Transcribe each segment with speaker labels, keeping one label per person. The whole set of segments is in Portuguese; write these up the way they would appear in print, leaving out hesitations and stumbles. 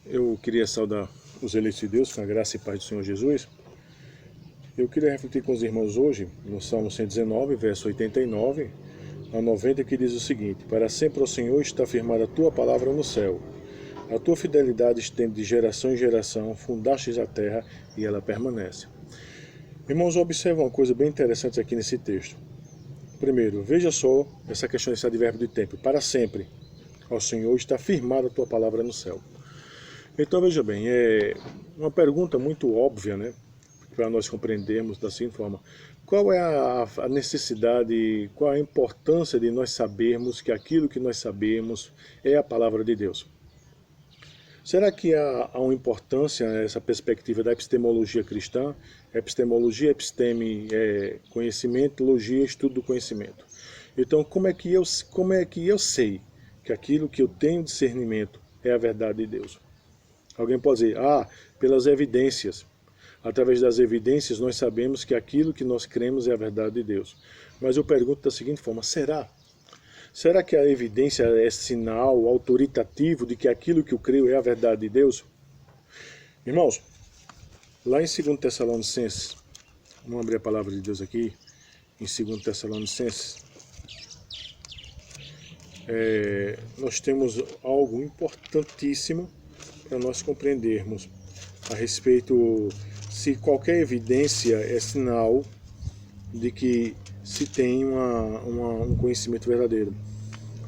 Speaker 1: Eu queria saudar os eleitos de Deus com a graça e paz do Senhor Jesus. Eu queria refletir com os irmãos hoje no Salmo 119, verso 89 a 90, que diz o seguinte: Para sempre, ó Senhor, está firmada a tua palavra no céu. A tua fidelidade estende de geração em geração, fundastes a terra e ela permanece. Irmãos, observa uma coisa bem interessante aqui nesse texto. Primeiro, veja só essa questão desse advérbio de tempo. Para sempre, ó Senhor, está firmada a tua palavra no céu. Então veja bem, é uma pergunta muito óbvia, né, para nós compreendermos da seguinte forma: qual é a necessidade, qual a importância de nós sabermos que aquilo que nós sabemos é a palavra de Deus? Será que há uma importância nessa perspectiva da epistemologia cristã? Epistemologia, episteme é conhecimento, logia, estudo do conhecimento. Então, como é que eu sei que aquilo que eu tenho discernimento é a verdade de Deus? Alguém pode dizer, pelas evidências. Através das evidências nós sabemos que aquilo que nós cremos é a verdade de Deus. Mas eu pergunto da seguinte forma: será? Será que a evidência é sinal autoritativo de que aquilo que eu creio é a verdade de Deus? Irmãos, lá em 2 Tessalonicenses, vamos abrir a palavra de Deus aqui, em 2 Tessalonicenses, nós temos algo importantíssimo para nós compreendermos a respeito se qualquer evidência é sinal de que se tem um conhecimento verdadeiro.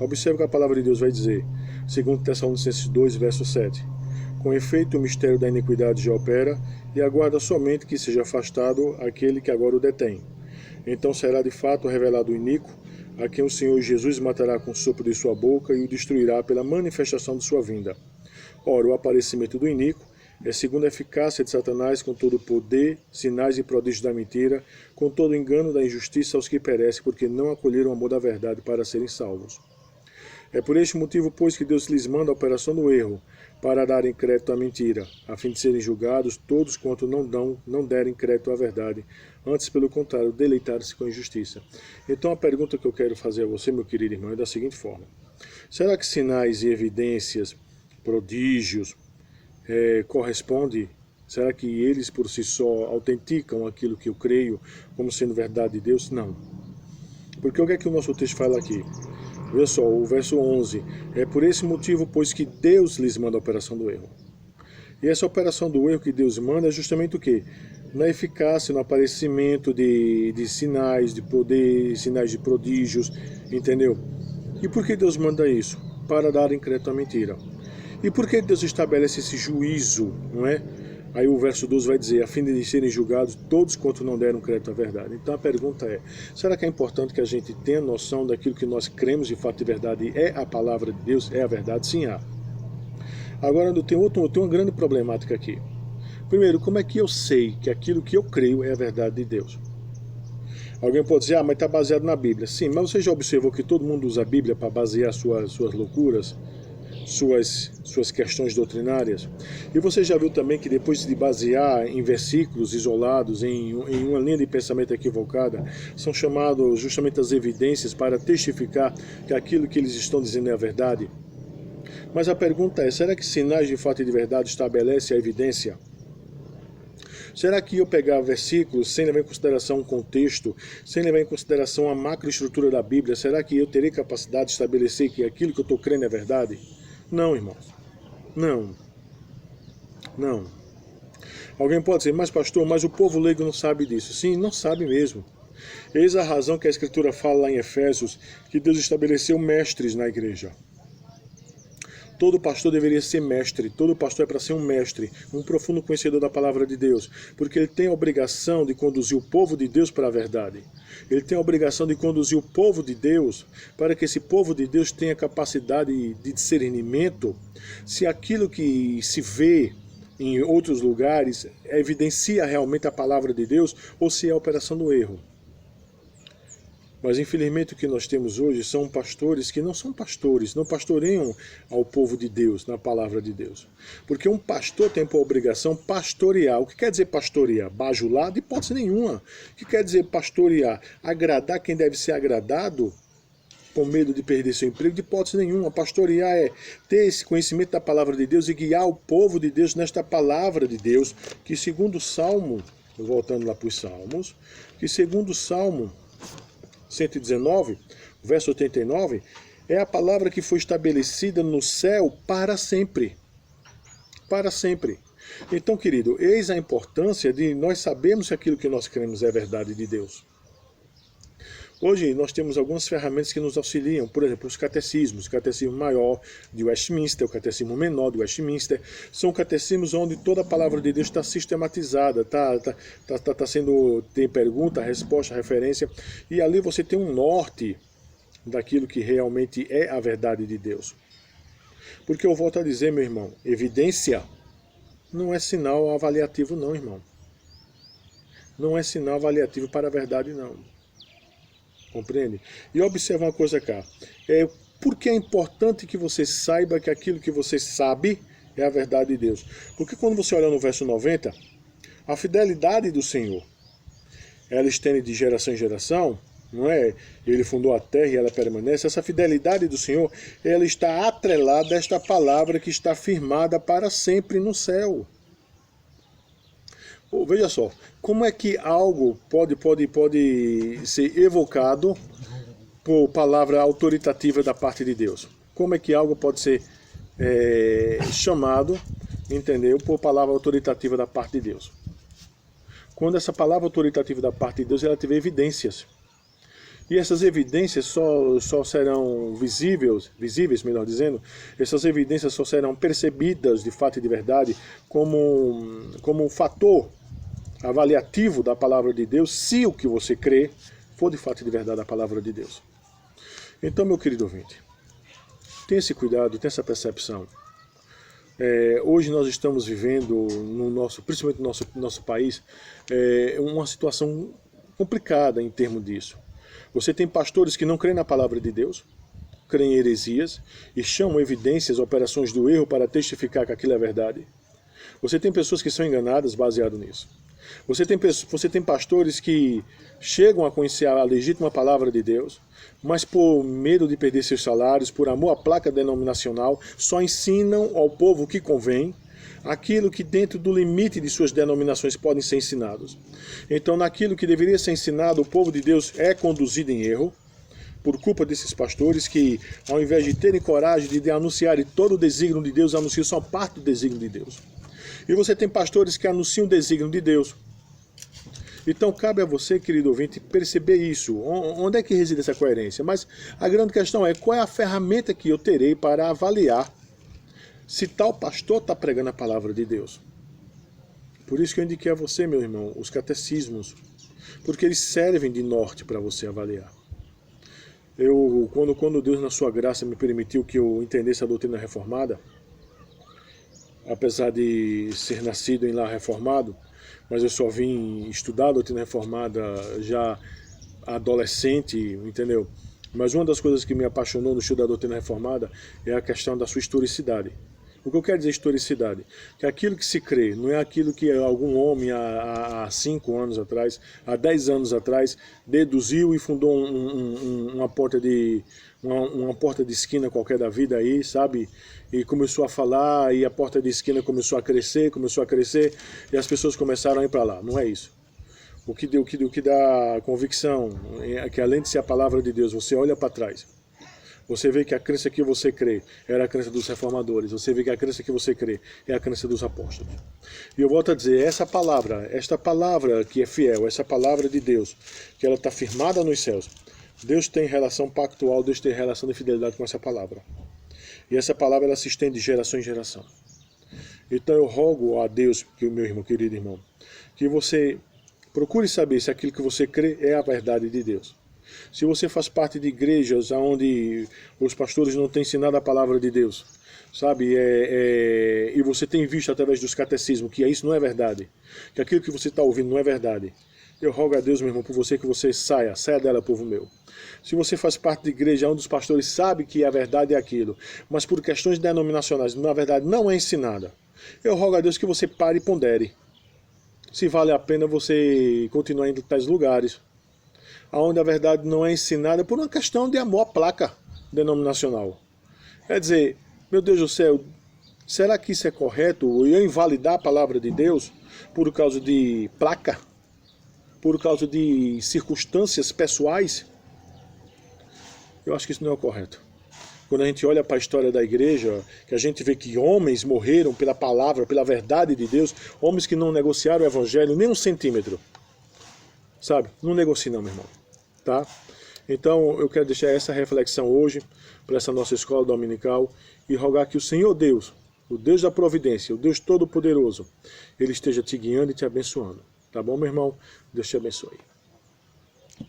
Speaker 1: Observe o que a palavra de Deus vai dizer, 2 Tessalonicenses 2, verso 7. Com efeito, o mistério da iniquidade já opera, e aguarda somente que seja afastado aquele que agora o detém. Então será de fato revelado o iníquo, a quem o Senhor Jesus matará com o sopro de sua boca e o destruirá pela manifestação de sua vinda. Ora, o aparecimento do iníquo é segundo a eficácia de Satanás, com todo o poder, sinais e prodígios da mentira, com todo o engano da injustiça aos que perecem, porque não acolheram o amor da verdade para serem salvos. É por este motivo, pois, que Deus lhes manda a operação do erro, para darem crédito à mentira, a fim de serem julgados todos quanto não derem crédito à verdade, antes, pelo contrário, deleitarem-se com a injustiça. Então a pergunta que eu quero fazer a você, meu querido irmão, é da seguinte forma: será que sinais e evidências, prodígios, corresponde? Será que eles por si só autenticam aquilo que eu creio como sendo verdade de Deus? Não. Porque o que é que o nosso texto fala aqui? Veja só, o verso 11. É por esse motivo, pois, que Deus lhes manda a operação do erro. E essa operação do erro que Deus manda é justamente o quê? Na eficácia, no aparecimento de sinais de poder, sinais de prodígios, entendeu? E por que Deus manda isso? Para dar crédito à mentira. E por que Deus estabelece esse juízo, não é? Aí o verso 12 vai dizer, a fim de serem julgados todos quanto não deram crédito à verdade. Então a pergunta é, será que é importante que a gente tenha noção daquilo que nós cremos de fato de verdade é a palavra de Deus, é a verdade? Sim, há. Agora eu tenho uma grande problemática aqui. Primeiro, como é que eu sei que aquilo que eu creio é a verdade de Deus? Alguém pode dizer, mas está baseado na Bíblia. Sim, mas você já observou que todo mundo usa a Bíblia para basear suas loucuras? Suas questões doutrinárias. E você já viu também que depois de basear em versículos isolados, em uma linha de pensamento equivocada, são chamados justamente as evidências para testificar que aquilo que eles estão dizendo é a verdade? Mas a pergunta é, será que sinais de fato e de verdade estabelece a evidência? Será que eu pegar versículos sem levar em consideração o contexto, sem levar em consideração a macroestrutura da Bíblia, será que eu terei capacidade de estabelecer que aquilo que eu estou crendo é verdade? Não, irmãos. Não. Não. Alguém pode dizer, mas pastor, mas o povo leigo não sabe disso. Sim, não sabe mesmo. Eis a razão que a Escritura fala lá em Efésios, que Deus estabeleceu mestres na igreja. Todo pastor deveria ser mestre, todo pastor é para ser um mestre, um profundo conhecedor da palavra de Deus, porque ele tem a obrigação de conduzir o povo de Deus para a verdade. Ele tem a obrigação de conduzir o povo de Deus para que esse povo de Deus tenha capacidade de discernimento se aquilo que se vê em outros lugares evidencia realmente a palavra de Deus ou se é a operação do erro. Mas infelizmente o que nós temos hoje são pastores que não são pastores, não pastoreiam ao povo de Deus, na palavra de Deus. Porque um pastor tem por obrigação pastorear. O que quer dizer pastorear? Bajular? De hipótese nenhuma. O que quer dizer pastorear? Agradar quem deve ser agradado? por medo de perder seu emprego, de hipótese nenhuma. Pastorear é ter esse conhecimento da palavra de Deus e guiar o povo de Deus nesta palavra de Deus, que segundo o Salmo, voltando lá para os Salmos, que segundo o Salmo 119, verso 89, é a palavra que foi estabelecida no céu para sempre. Para sempre. Então, querido, eis a importância de nós sabermos que aquilo que nós cremos é verdade de Deus. Hoje nós temos algumas ferramentas que nos auxiliam, por exemplo, os catecismos, o catecismo maior de Westminster, o catecismo menor de Westminster, são catecismos onde toda a palavra de Deus está sistematizada, tem pergunta, resposta, referência, e ali você tem um norte daquilo que realmente é a verdade de Deus. Porque eu volto a dizer, meu irmão, evidência não é sinal avaliativo não, irmão. Não é sinal avaliativo para a verdade não. Compreende? E observa uma coisa cá. Por que é importante que você saiba que aquilo que você sabe é a verdade de Deus? Porque quando você olha no verso 90, a fidelidade do Senhor, ela estende de geração em geração, não é? Ele fundou a terra e ela permanece. Essa fidelidade do Senhor, ela está atrelada a esta palavra que está firmada para sempre no céu. Veja só, como é que algo pode ser evocado por palavra autoritativa da parte de Deus? Como é que algo pode ser chamado, entendeu, por palavra autoritativa da parte de Deus? Quando essa palavra autoritativa da parte de Deus, ela tiver evidências. E essas evidências só serão visíveis, melhor dizendo, essas evidências só serão percebidas de fato e de verdade como um fator avaliativo da palavra de Deus, se o que você crê for de fato e de verdade a palavra de Deus. Então, meu querido ouvinte, tenha esse cuidado, tenha essa percepção. Hoje nós estamos vivendo, principalmente no nosso país, uma situação complicada em termos disso. Você tem pastores que não creem na palavra de Deus, creem em heresias e chamam evidências, operações do erro para testificar que aquilo é verdade. Você tem pessoas que são enganadas baseado nisso. Você tem pastores que chegam a conhecer a legítima palavra de Deus, mas por medo de perder seus salários, por amor à placa denominacional, só ensinam ao povo o que convém, aquilo que dentro do limite de suas denominações podem ser ensinados. Então, naquilo que deveria ser ensinado, o povo de Deus é conduzido em erro, por culpa desses pastores que, ao invés de terem coragem de anunciar todo o desígnio de Deus, anunciam só parte do desígnio de Deus. E você tem pastores que anunciam o desígnio de Deus. Então cabe a você, querido ouvinte, perceber isso. Onde é que reside essa coerência? Mas a grande questão é, qual é a ferramenta que eu terei para avaliar se tal pastor está pregando a palavra de Deus? Por isso que eu indiquei a você, meu irmão, os catecismos, porque eles servem de norte para você avaliar. Quando Deus, na sua graça, me permitiu que eu entendesse a doutrina reformada, apesar de ser nascido em lar reformado, mas eu só vim estudar a doutrina reformada já adolescente, entendeu? Mas uma das coisas que me apaixonou no estudo da doutrina reformada é a questão da sua historicidade. O que eu quero dizer historicidade? Que aquilo que se crê não é aquilo que algum homem há 5 anos atrás, há 10 anos atrás, deduziu e fundou uma porta de esquina qualquer da vida aí, sabe? E começou a falar, e a porta de esquina começou a crescer, e as pessoas começaram a ir para lá. Não é isso. O que dá convicção é que, além de ser a palavra de Deus, você olha para trás. Você vê que a crença que você crê era a crença dos reformadores. Você vê que a crença que você crê é a crença dos apóstolos. E eu volto a dizer, esta palavra que é fiel, essa palavra de Deus, que ela está firmada nos céus, Deus tem relação pactual, Deus tem relação de fidelidade com essa palavra. E essa palavra ela se estende de geração em geração. Então eu rogo a Deus, que o meu irmão, querido irmão, que você procure saber se aquilo que você crê é a verdade de Deus. Se você faz parte de igrejas onde os pastores não têm ensinado a palavra de Deus, sabe, e você tem visto através dos catecismos que isso não é verdade, que aquilo que você está ouvindo não é verdade, eu rogo a Deus, meu irmão, por você que você saia dela, povo meu. Se você faz parte de igreja onde os pastores sabem que a verdade é aquilo, mas por questões denominacionais, na verdade não é ensinada, eu rogo a Deus que você pare e pondere se vale a pena você continuar indo em tais lugares, onde a verdade não é ensinada por uma questão de amor à placa denominacional. Quer dizer, meu Deus do céu, será que isso é correto? Eu invalidar a palavra de Deus por causa de placa? Por causa de circunstâncias pessoais? Eu acho que isso não é o correto. Quando a gente olha para a história da igreja, que a gente vê que homens morreram pela palavra, pela verdade de Deus, homens que não negociaram o evangelho nem um centímetro. Sabe? Não negocie não, meu irmão. Tá? Então eu quero deixar essa reflexão hoje para essa nossa escola dominical e rogar que o Senhor Deus, o Deus da providência, o Deus Todo-Poderoso, Ele esteja te guiando e te abençoando. Tá bom, meu irmão? Deus te abençoe.